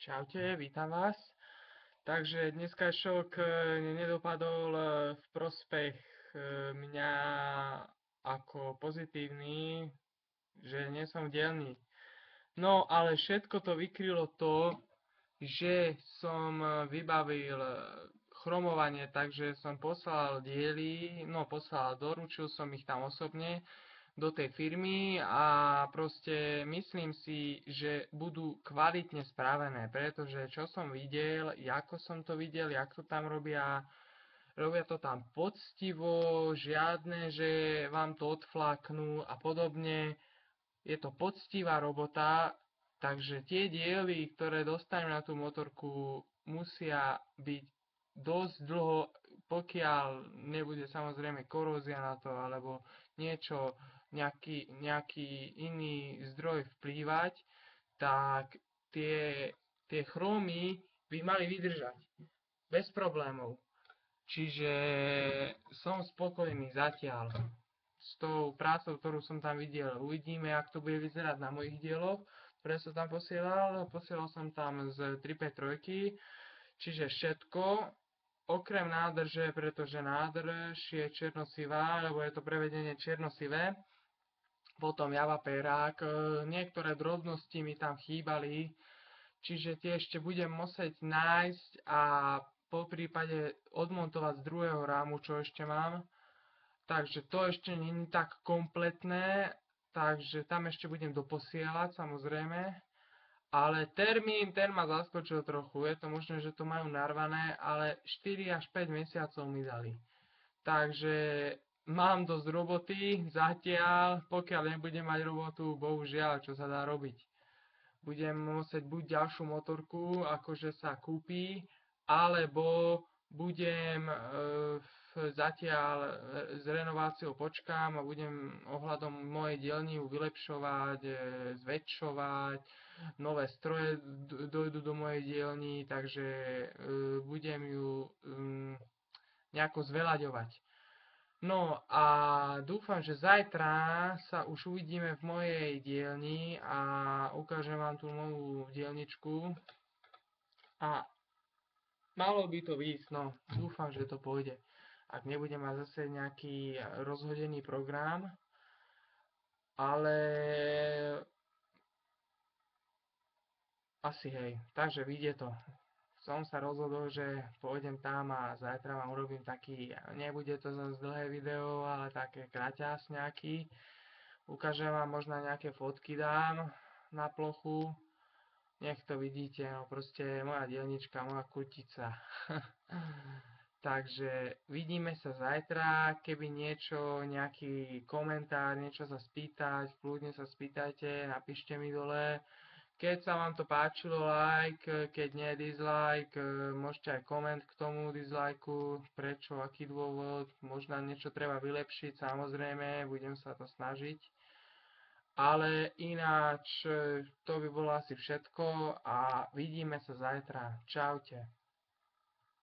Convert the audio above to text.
Čaute, vítam vás. Takže dneska šok nedopadol v prospech mňa ako pozitívny, že nie som v dielni. No, ale všetko to vykrylo to, že som vybavil chromovanie, takže som poslal diely, doručil som ich tam osobne do tej firmy a proste myslím si, že budú kvalitne spravené, pretože čo som videl, ako som to videl, jak to tam robia to tam poctivo, žiadne, že vám to odfláknú a podobne. Je to poctivá robota, takže tie diely, ktoré dostanem na tú motorku, musia byť dosť dlho, pokiaľ nebude samozrejme korózia na to, alebo niečo, nejaký iný zdroj vplývať, tak tie chrómy by mali vydržať bez problémov. Čiže som spokojný zatiaľ s tou prácou, ktorú som tam videl. Uvidíme, jak to bude vyzerať na mojich dieloch, ktoré som tam posielal. Posielal som tam z 353, čiže všetko, okrem nádrže, pretože nádrž je čiernosivá, lebo je to prevedenie čiernosivé. Potom Java perák, niektoré drobnosti mi tam chýbali, čiže tie ešte budem musieť nájsť a po prípade odmontovať z druhého rámu, čo ešte mám. Takže to ešte nie je tak kompletné, takže tam ešte budem doposielať samozrejme. Ale ten ma zaskočil trochu, je to možné, že to majú narvané, ale 4 až 5 mesiacov mi dali. Takže mám dosť roboty zatiaľ, pokiaľ nebudem mať robotu, bohužiaľ, čo sa dá robiť. Budem musieť buď ďalšiu motorku, akože sa kúpi, alebo budem zatiaľ s renováciou počkám a budem ohľadom mojej dielni ju vylepšovať, zväčšovať, nové stroje dojdú do mojej dielni, takže budem ju nejako zveľaďovať. No a dúfam, že zajtra sa už uvidíme v mojej dielni a ukážem vám tú novú dielničku. A malo by to výjsť, no dúfam, že to pôjde. Ak nebudem mať zase nejaký rozhodený program, ale asi hej, takže vyjde to. Som sa rozhodol, že pôjdem tam a zajtra vám urobím taký, nebude to zase dlhé video, ale také kraťas nejaký. Ukážem vám možno nejaké fotky dám na plochu. Nech to vidíte, no proste moja dielnička, moja kutica. Takže vidíme sa zajtra, keby niečo, nejaký komentár, niečo sa spýtať, kľudne sa spýtajte, napíšte mi dole. Keď sa vám to páčilo, like, keď nie dislike, môžete aj koment k tomu dislajku, prečo, aký dôvod, možno niečo treba vylepšiť, samozrejme, budem sa to snažiť. Ale ináč to by bolo asi všetko a vidíme sa zajtra. Čaute.